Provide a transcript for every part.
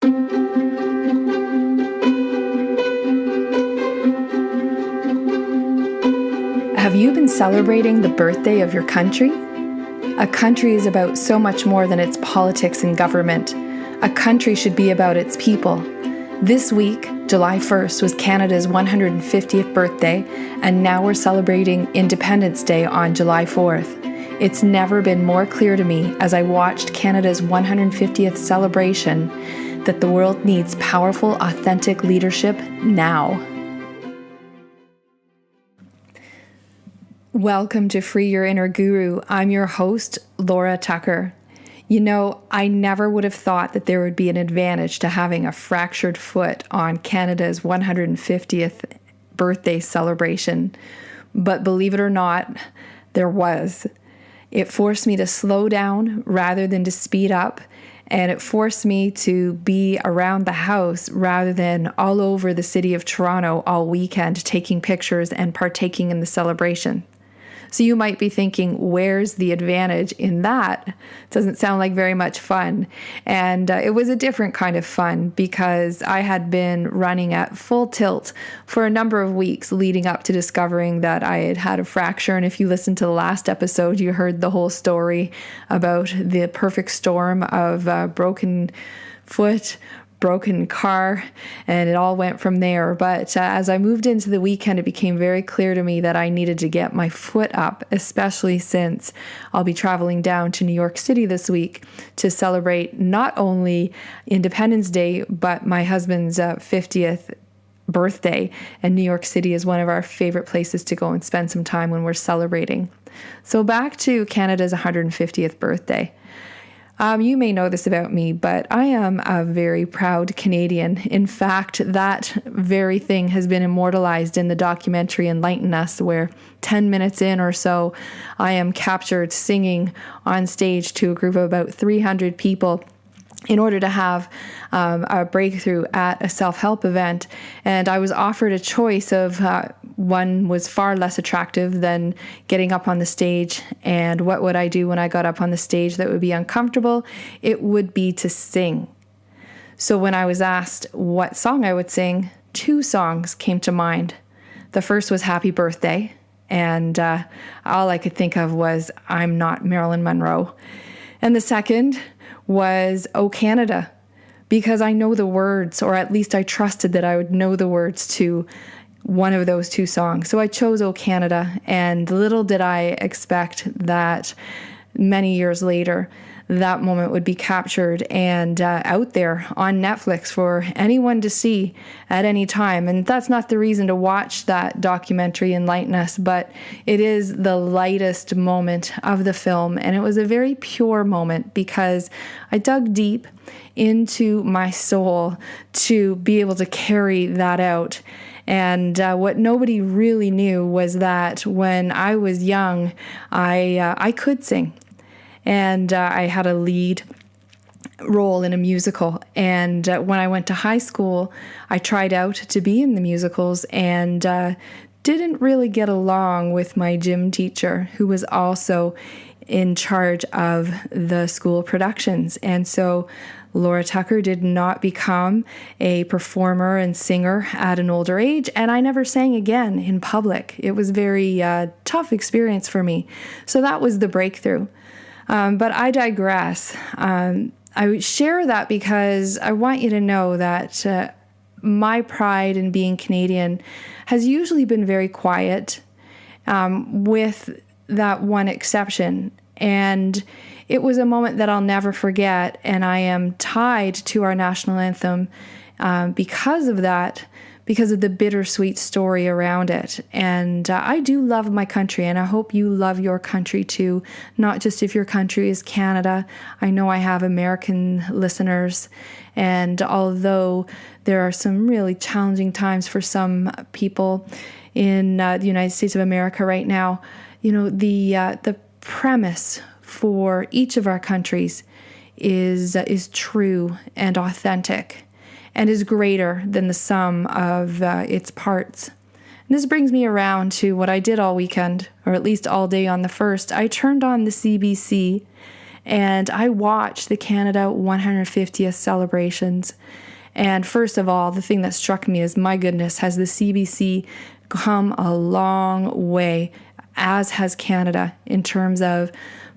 Have you been celebrating the birthday of your country? A country is about so much more than its politics and government. A country should be about its people. This week, July 1st, was Canada's 150th birthday, and now we're celebrating Independence Day on July 4th. It's never been more clear to me as I watched Canada's 150th celebration that the world needs powerful, authentic leadership now. Welcome to Free Your Inner Guru. I'm your host, Laura Tucker. You know, I never would have thought that there would be an advantage to having a fractured foot on Canada's 150th birthday celebration. But believe it or not, there was. It forced me to slow down rather than to speed up, and it forced me to be around the house rather than all over the city of Toronto all weekend taking pictures and partaking in the celebration. So you might be thinking, where's the advantage in that? Doesn't sound like very much fun. And it was a different kind of fun because I had been running at full tilt for a number of weeks leading up to discovering that I had had a fracture. And if you listened to the last episode, you heard the whole story about the perfect storm of broken foot, broken car, and it all went from there. But as I moved into the weekend, it became very clear to me that I needed to get my foot up, especially since I'll be traveling down to New York City this week to celebrate not only Independence Day, but my husband's 50th birthday. And New York City is one of our favorite places to go and spend some time when we're celebrating. So back to Canada's 150th birthday. You may know this about me, but I am a very proud Canadian. In fact, that very thing has been immortalized in the documentary Enlighten Us, where 10 minutes in or so, I am captured singing on stage to a group of about 300 people in order to have a breakthrough at a self-help event. And I was offered a choice of one was far less attractive than getting up on the stage. And what would I do when I got up on the stage that would be uncomfortable? It would be to sing. So when I was asked what song I would sing, two songs came to mind. The first was Happy Birthday. And all I could think of was, I'm not Marilyn Monroe. And the second was Oh Canada, because I know the words, or at least I trusted that I would know the words to one of those two songs. So I chose Oh Canada, and little did I expect that many years later, that moment would be captured and out there on Netflix for anyone to see at any time. And that's not the reason to watch that documentary Enlighten Us, but it is the lightest moment of the film. And it was a very pure moment because I dug deep into my soul to be able to carry that out. And what nobody really knew was that when I was young, I could sing. And I had a lead role in a musical. And when I went to high school, I tried out to be in the musicals and didn't really get along with my gym teacher, who was also in charge of the school productions. And so Laura Tucker did not become a performer and singer at an older age, and I never sang again in public. It was a very tough experience for me. So that was the breakthrough. But I digress. I share that because I want you to know that my pride in being Canadian has usually been very quiet, with that one exception. And it was a moment that I'll never forget, and I am tied to our national anthem because of that, because of the bittersweet story around it. And I do love my country, and I hope you love your country too, not just if your country is Canada. I know I have American listeners, and although there are some really challenging times for some people in the United States of America right now, you know, the premise for each of our countries is true and authentic, and is greater than the sum of its parts. And this brings me around to what I did all weekend, or at least all day on the 1st. I turned on the CBC And I watched the Canada 150th celebrations. And first of all, the thing that struck me is, my goodness, has the CBC come a long way, as has Canada, in terms of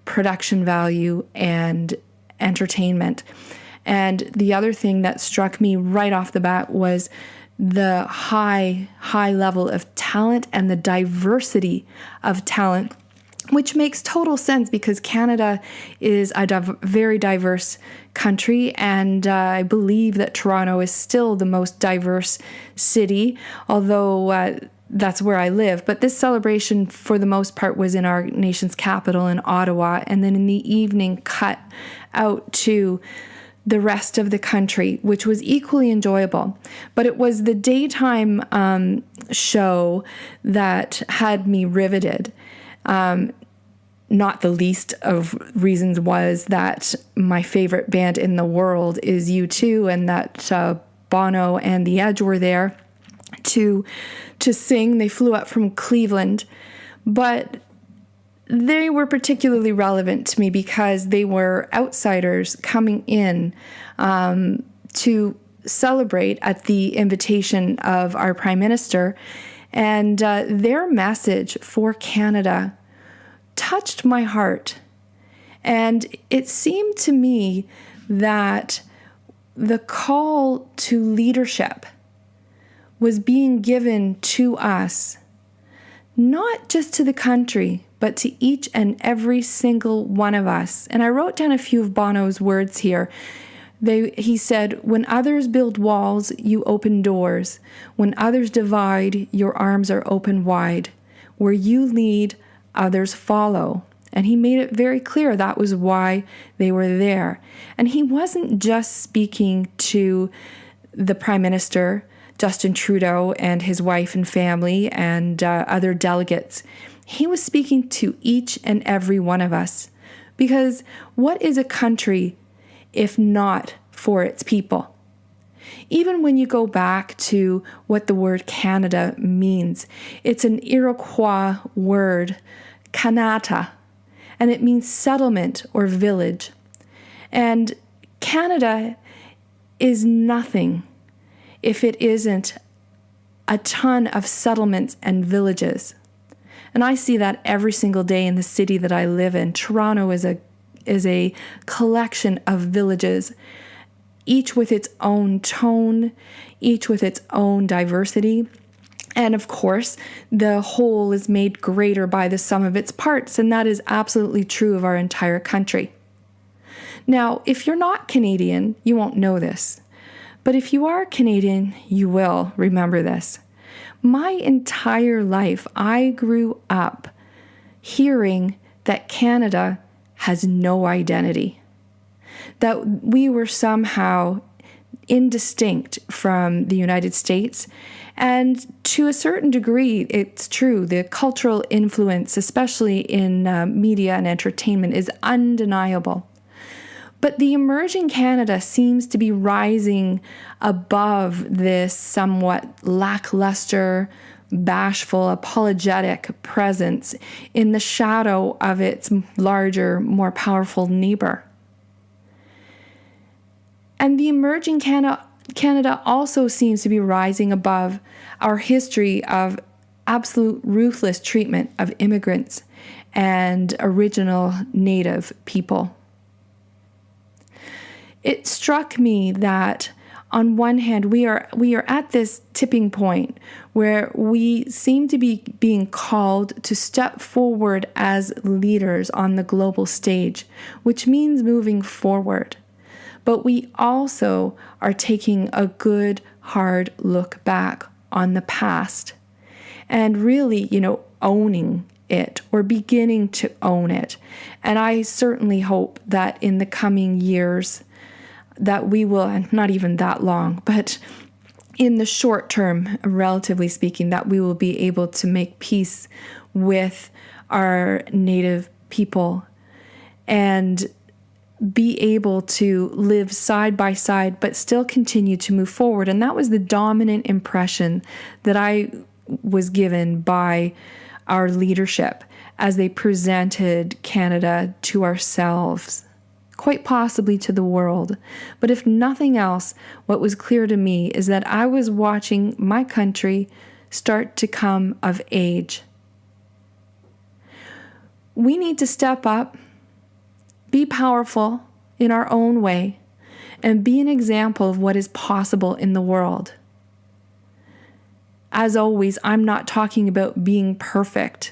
production value and entertainment. And the other thing that struck me right off the bat was the high level of talent and the diversity of talent, which makes total sense because Canada is a very diverse country, and I believe that Toronto is still the most diverse city, although that's where I live. But this celebration, for the most part, was in our nation's capital in Ottawa, and then in the evening cut out to the rest of the country, which was equally enjoyable. But it was the daytime show that had me riveted. Not the least of reasons was that my favorite band in the world is U2, and that Bono and The Edge were there to sing. They flew up from Cleveland, but they were particularly relevant to me because they were outsiders coming in to celebrate at the invitation of our Prime Minister, and their message for Canada touched my heart. And it seemed to me that the call to leadership was being given to us, not just to the country, but to each and every single one of us. And I wrote down a few of Bono's words here. He said, "When others build walls, you open doors. When others divide, your arms are open wide. Where you lead, others follow." And he made it very clear that was why they were there. And he wasn't just speaking to the Prime Minister, Justin Trudeau, and his wife and family and other delegates. He was speaking to each and every one of us. Because what is a country if not for its people? Even when you go back to what the word Canada means, it's an Iroquois word, Kanata, and it means settlement or village. And Canada is nothing if it isn't a ton of settlements and villages. And I see that every single day in the city that I live in. Toronto is a collection of villages, each with its own tone, each with its own diversity. And of course, the whole is made greater by the sum of its parts, and that is absolutely true of our entire country. Now, if you're not Canadian, you won't know this. But if you are Canadian, you will remember this. My entire life, I grew up hearing that Canada has no identity, that we were somehow indistinct from the United States. And to a certain degree, it's true. The cultural influence, especially in media and entertainment, is undeniable. But the emerging Canada seems to be rising above this somewhat lackluster, bashful, apologetic presence in the shadow of its larger, more powerful neighbor. And the emerging Canada also seems to be rising above our history of absolute ruthless treatment of immigrants and original native people. It struck me that on one hand, we are at this tipping point where we seem to be being called to step forward as leaders on the global stage, which means moving forward. But we also are taking a good, hard look back on the past and really, owning it or beginning to own it. And I certainly hope that in the coming years that we will, and not even that long, but in the short term, relatively speaking, that we will be able to make peace with our Native people and be able to live side by side, but still continue to move forward. And that was the dominant impression that I was given by our leadership as they presented Canada to ourselves. quite possibly to the world. But if nothing else, what was clear to me is that I was watching my country start to come of age. We need to step up, be powerful in our own way, and be an example of what is possible in the world. As always, I'm not talking about being perfect.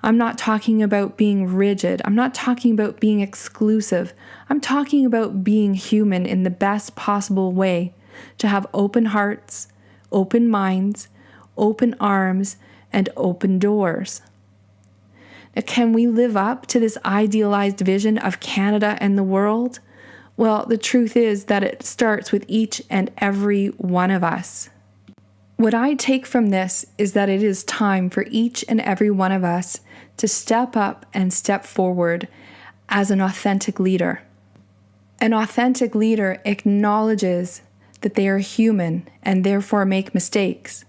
I'm not talking about being rigid. I'm not talking about being exclusive. I'm talking about being human in the best possible way, to have open hearts, open minds, open arms, and open doors. Now, can we live up to this idealized vision of Canada and the world? Well, the truth is that it starts with each and every one of us. What I take from this is that it is time for each and every one of us to step up and step forward as an authentic leader. An authentic leader acknowledges that they are human and therefore make mistakes,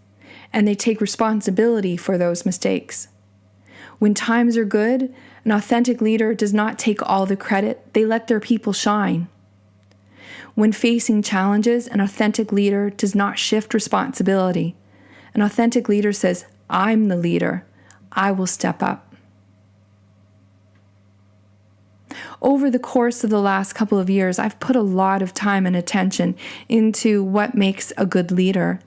and they take responsibility for those mistakes. When times are good, an authentic leader does not take all the credit. They let their people shine. When facing challenges, an authentic leader does not shift responsibility. An authentic leader says, I'm the leader. I will step up. Over the course of the last couple of years, I've put a lot of time and attention into what makes a good leader.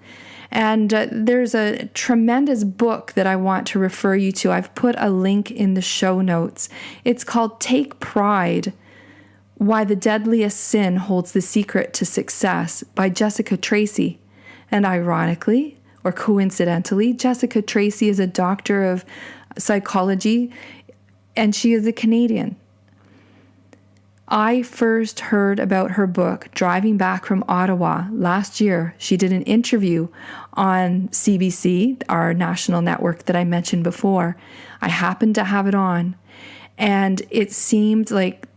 And there's a tremendous book that I want to refer you to. I've put a link in the show notes. It's called Take Pride: Why the Deadliest Sin Holds the Secret to Success by Jessica Tracy. And ironically, or coincidentally, Jessica Tracy is a doctor of psychology, and she is a Canadian. I first heard about her book driving back from Ottawa last year. She did an interview on CBC, our national network that I mentioned before. I happened to have it on, and it seemed like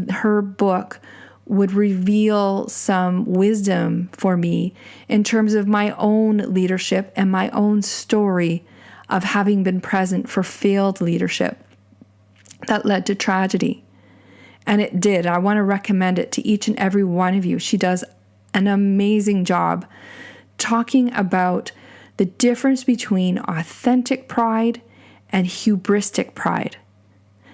her book would reveal some wisdom for me in terms of my own leadership and my own story of having been present for failed leadership that led to tragedy. And it did. I want to recommend it to each and every one of you. She does an amazing job talking about the difference between authentic pride and hubristic pride.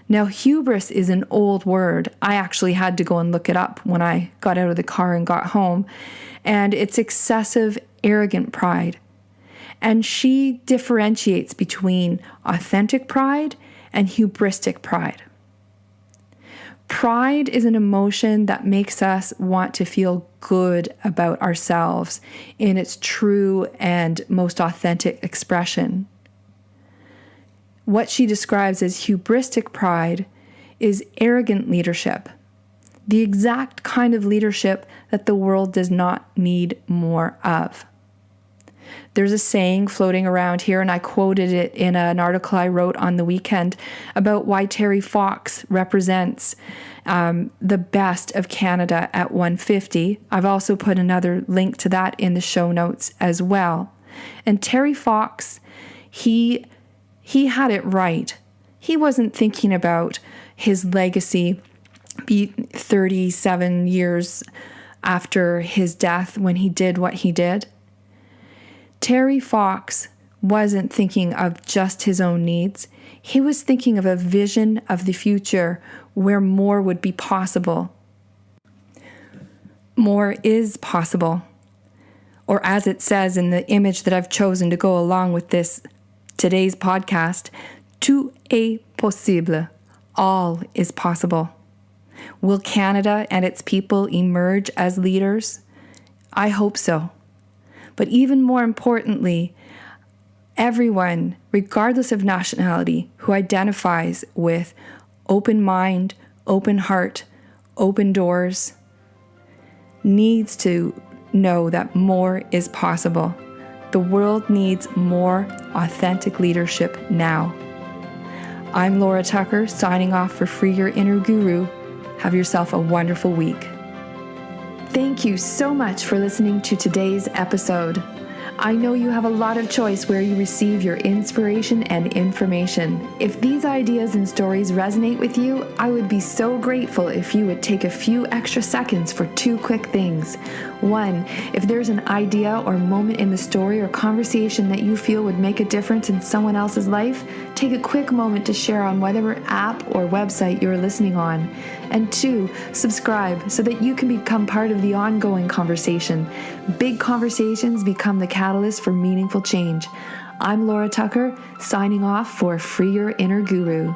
Now, hubris is an old word. I actually had to go and look it up when I got out of the car and got home. And it's excessive, arrogant pride. And she differentiates between authentic pride and hubristic pride. Pride is an emotion that makes us want to feel good about ourselves in its true and most authentic expression. What she describes as hubristic pride is arrogant leadership, the exact kind of leadership that the world does not need more of. There's a saying floating around here, and I quoted it in an article I wrote on the weekend about why Terry Fox represents the best of Canada at 150. I've also put another link to that in the show notes as well. And Terry Fox, he had it right. He wasn't thinking about his legacy 37 years after his death when he did what he did. Terry Fox wasn't thinking of just his own needs. He was thinking of a vision of the future where more would be possible. More is possible. Or as it says in the image that I've chosen to go along with today's podcast, tout est possible. All is possible. Will Canada and its people emerge as leaders? I hope so. But even more importantly, everyone, regardless of nationality, who identifies with open mind, open heart, open doors, needs to know that more is possible. The world needs more authentic leadership now. I'm Laura Tucker, signing off for Free Your Inner Guru. Have yourself a wonderful week. Thank you so much for listening to today's episode. I know you have a lot of choice where you receive your inspiration and information. If these ideas and stories resonate with you, I would be so grateful if you would take a few extra seconds for 2 quick things. 1, if there's an idea or moment in the story or conversation that you feel would make a difference in someone else's life, take a quick moment to share on whatever app or website you're listening on. And 2, subscribe so that you can become part of the ongoing conversation. Big conversations become the catalyst for meaningful change. I'm Laura Tucker, signing off for Free Your Inner Guru.